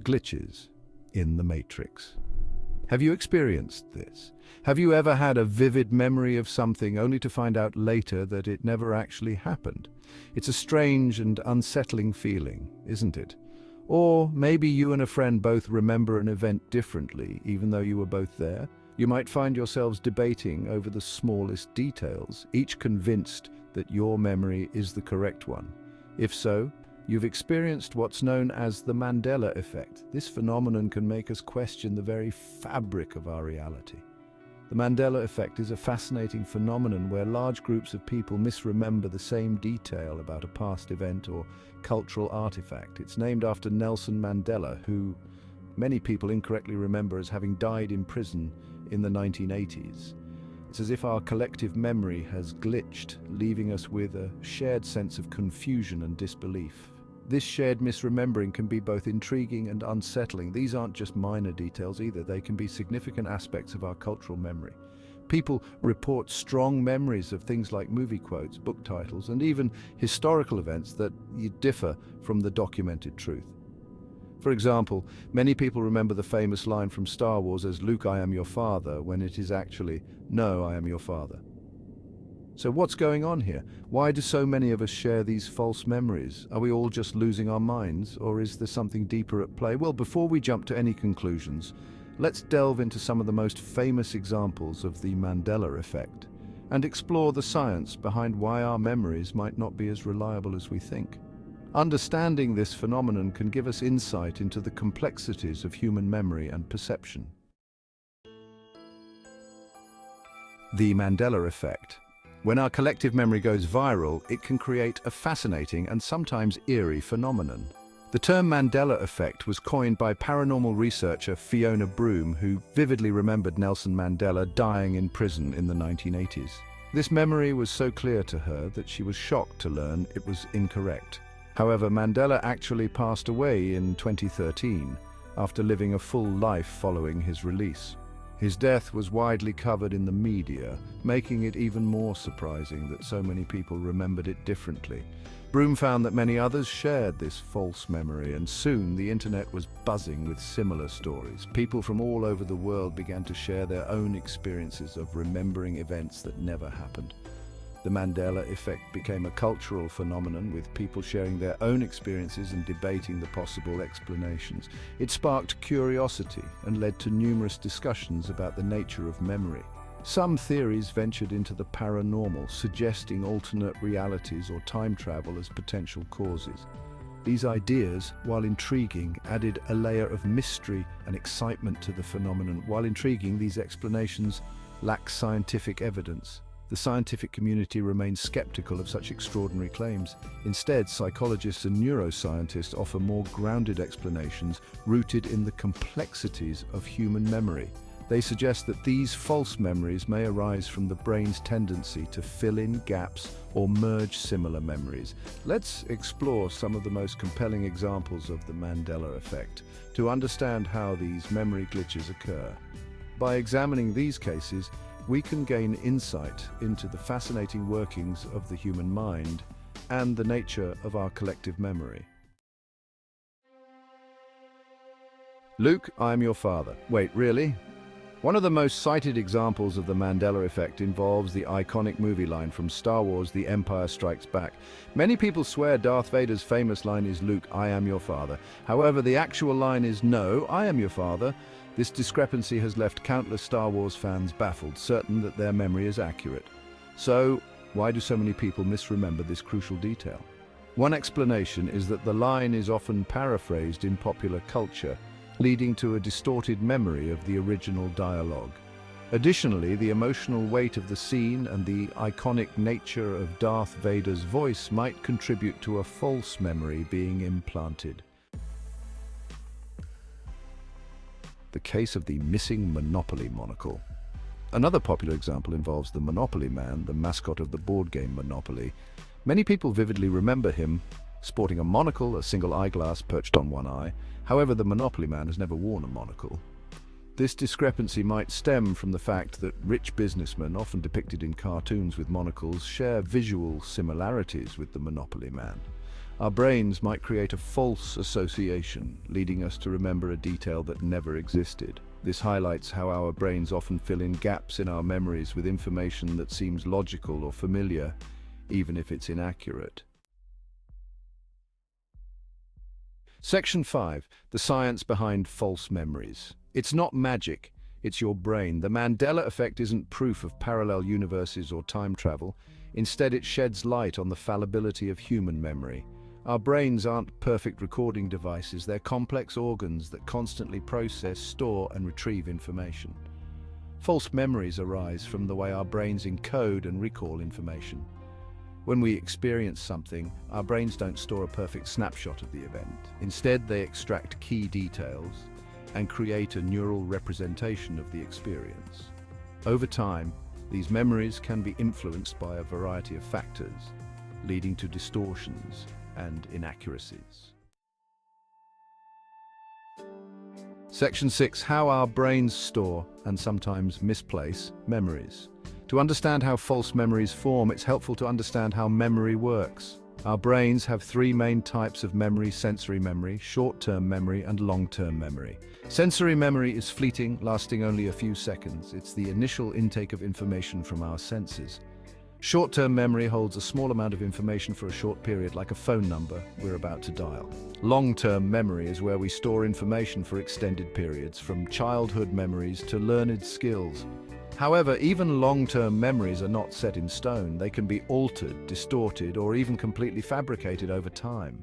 Glitches in the Matrix. Have you experienced this? Have you ever had a vivid memory of something only to find out later that it never actually happened? It's a strange and unsettling feeling, isn't it? Or maybe you and a friend both remember an event differently, even though you were both there. You might find yourselves debating over the smallest details, each convinced that your memory is the correct one. If so, you've experienced what's known as the Mandela Effect. This phenomenon can make us question the very fabric of our reality. The Mandela Effect is a fascinating phenomenon where large groups of people misremember the same detail about a past event or cultural artifact. It's named after Nelson Mandela, who many people incorrectly remember as having died in prison in the 1980s. It's as if our collective memory has glitched, leaving us with a shared sense of confusion and disbelief. This shared misremembering can be both intriguing and unsettling. These aren't just minor details either, they can be significant aspects of our cultural memory. People report strong memories of things like movie quotes, book titles, and even historical events that differ from the documented truth. For example, many people remember the famous line from Star Wars as "Luke, I am your father," when it is actually, "No, I am your father." So what's going on here? Why do so many of us share these false memories? Are we all just losing our minds, or is there something deeper at play? Well, before we jump to any conclusions, let's delve into some of the most famous examples of the Mandela Effect and explore the science behind why our memories might not be as reliable as we think. Understanding this phenomenon can give us insight into the complexities of human memory and perception. The Mandela Effect. When our collective memory goes viral, it can create a fascinating and sometimes eerie phenomenon. The term Mandela Effect was coined by paranormal researcher Fiona Broome, who vividly remembered Nelson Mandela dying in prison in the 1980s. This memory was so clear to her that she was shocked to learn it was incorrect. However, Mandela actually passed away in 2013 after living a full life following his release. His death was widely covered in the media, making it even more surprising that so many people remembered it differently. Broome found that many others shared this false memory, and soon the internet was buzzing with similar stories. People from all over the world began to share their own experiences of remembering events that never happened. The Mandela Effect became a cultural phenomenon, with people sharing their own experiences and debating the possible explanations. It sparked curiosity and led to numerous discussions about the nature of memory. Some theories ventured into the paranormal, suggesting alternate realities or time travel as potential causes. These ideas, while intriguing, added a layer of mystery and excitement to the phenomenon. While intriguing, these explanations lack scientific evidence. The scientific community remains skeptical of such extraordinary claims. Instead, psychologists and neuroscientists offer more grounded explanations rooted in the complexities of human memory. They suggest that these false memories may arise from the brain's tendency to fill in gaps or merge similar memories. Let's explore some of the most compelling examples of the Mandela Effect to understand how these memory glitches occur. By examining these cases, we can gain insight into the fascinating workings of the human mind and the nature of our collective memory. Luke, I am your father. Wait, really? One of the most cited examples of the Mandela Effect involves the iconic movie line from Star Wars: The Empire Strikes Back. Many people swear Darth Vader's famous line is, "Luke, I am your father." However, the actual line is, "No, I am your father." This discrepancy has left countless Star Wars fans baffled, certain that their memory is accurate. So, why do so many people misremember this crucial detail? One explanation is that the line is often paraphrased in popular culture, leading to a distorted memory of the original dialogue. Additionally, the emotional weight of the scene and the iconic nature of Darth Vader's voice might contribute to a false memory being implanted. The case of the missing Monopoly monocle. Another popular example involves the Monopoly Man, the mascot of the board game Monopoly. Many people vividly remember him sporting a monocle, a single eyeglass perched on one eye. However, the Monopoly Man has never worn a monocle. This discrepancy might stem from the fact that rich businessmen, often depicted in cartoons with monocles, share visual similarities with the Monopoly Man. Our brains might create a false association, leading us to remember a detail that never existed. This highlights how our brains often fill in gaps in our memories with information that seems logical or familiar, even if it's inaccurate. Section 5. The science behind false memories. It's not magic, it's your brain. The Mandela Effect isn't proof of parallel universes or time travel. Instead, it sheds light on the fallibility of human memory. Our brains aren't perfect recording devices, they're complex organs that constantly process, store, and retrieve information. False memories arise from the way our brains encode and recall information. When we experience something, our brains don't store a perfect snapshot of the event. Instead, they extract key details and create a neural representation of the experience. Over time, these memories can be influenced by a variety of factors, leading to distortions and inaccuracies. Section 6. How our brains store and sometimes misplace memories. To understand how false memories form, it's helpful to understand how memory works. Our brains have three main types of memory: sensory memory, short-term memory, and long-term memory. Sensory memory is fleeting, lasting only a few seconds. It's the initial intake of information from our senses. Short-term memory holds a small amount of information for a short period, like a phone number we're about to dial. Long-term memory is where we store information for extended periods, from childhood memories to learned skills. However, even long-term memories are not set in stone. They can be altered, distorted, or even completely fabricated over time.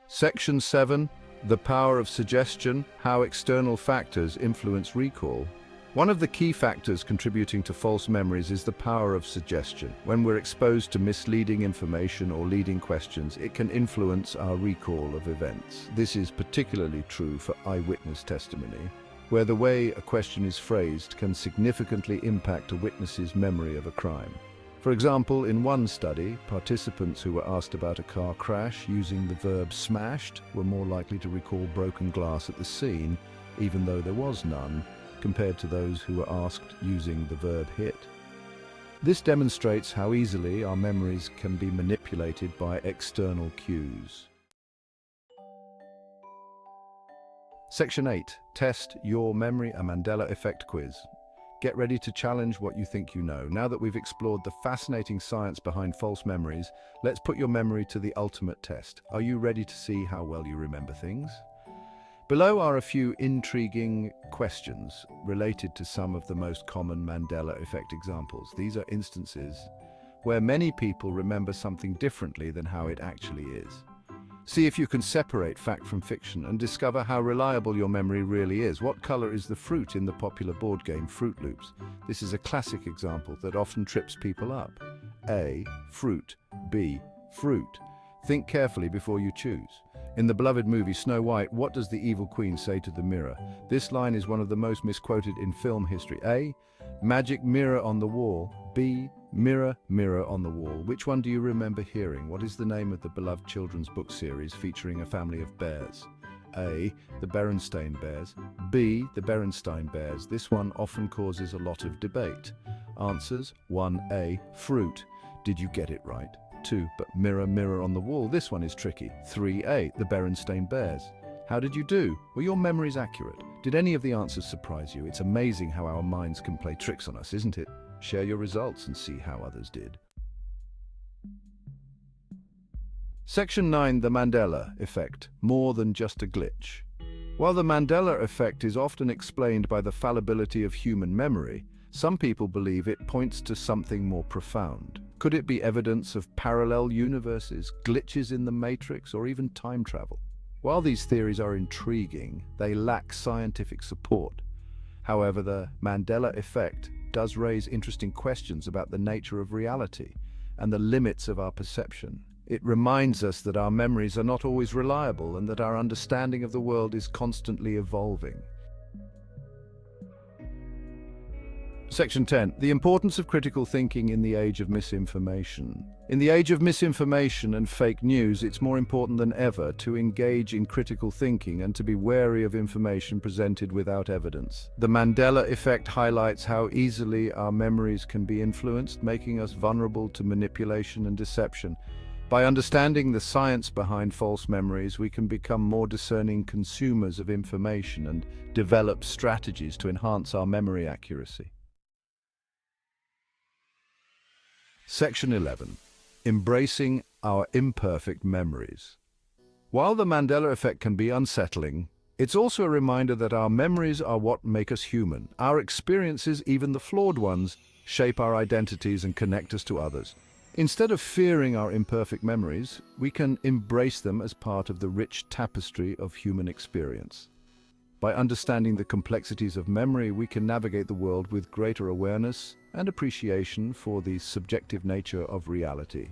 Section 7. The power of suggestion: how external factors influence recall. One of the key factors contributing to false memories is the power of suggestion. When we're exposed to misleading information or leading questions, it can influence our recall of events. This is particularly true for eyewitness testimony, where the way a question is phrased can significantly impact a witness's memory of a crime. For example, in one study, participants who were asked about a car crash using the verb smashed were more likely to recall broken glass at the scene, even though there was none, compared to those who were asked using the verb hit. This demonstrates how easily our memories can be manipulated by external cues. Section 8. Test your memory, a Mandela Effect quiz. Get ready to challenge what you think you know. Now that we've explored the fascinating science behind false memories, let's put your memory to the ultimate test. Are you ready to see how well you remember things? Below are a few intriguing questions related to some of the most common Mandela Effect examples. These are instances where many people remember something differently than how it actually is. See if you can separate fact from fiction and discover how reliable your memory really is. What color is the fruit in the popular board game Fruit Loops? This is a classic example that often trips people up. A. Fruit. B. Fruit. Think carefully before you choose. In the beloved movie Snow White, what does the evil queen say to the mirror? This line is one of the most misquoted in film history. A. Magic mirror on the wall. B. Mirror, mirror on the wall. Which one do you remember hearing? What is the name of the beloved children's book series featuring a family of bears? A. The Berenstain Bears. B. The Berenstain Bears. This one often causes a lot of debate. Answers: 1A. Fruit. Did you get it right? 2. But mirror, mirror on the wall. This one is tricky. 3A. The Berenstain Bears. How did you do? Were your memories accurate? Did any of the answers surprise you? It's amazing how our minds can play tricks on us, isn't it? Share your results and see how others did. Section 9. The Mandela Effect: more than just a glitch. While the Mandela Effect is often explained by the fallibility of human memory, some people believe it points to something more profound. Could it be evidence of parallel universes, glitches in the matrix, or even time travel? While these theories are intriguing, they lack scientific support. However, the Mandela Effect does raise interesting questions about the nature of reality and the limits of our perception. It reminds us that our memories are not always reliable and that our understanding of the world is constantly evolving. Section 10. The importance of critical thinking in the age of misinformation. In the age of misinformation and fake news, it's more important than ever to engage in critical thinking and to be wary of information presented without evidence. The Mandela Effect highlights how easily our memories can be influenced, making us vulnerable to manipulation and deception. By understanding the science behind false memories, we can become more discerning consumers of information and develop strategies to enhance our memory accuracy. Section 11. Embracing our imperfect memories. While the Mandela Effect can be unsettling, it's also a reminder that our memories are what make us human. Our experiences, even the flawed ones, shape our identities and connect us to others. Instead of fearing our imperfect memories, we can embrace them as part of the rich tapestry of human experience. By understanding the complexities of memory, we can navigate the world with greater awareness and appreciation for the subjective nature of reality.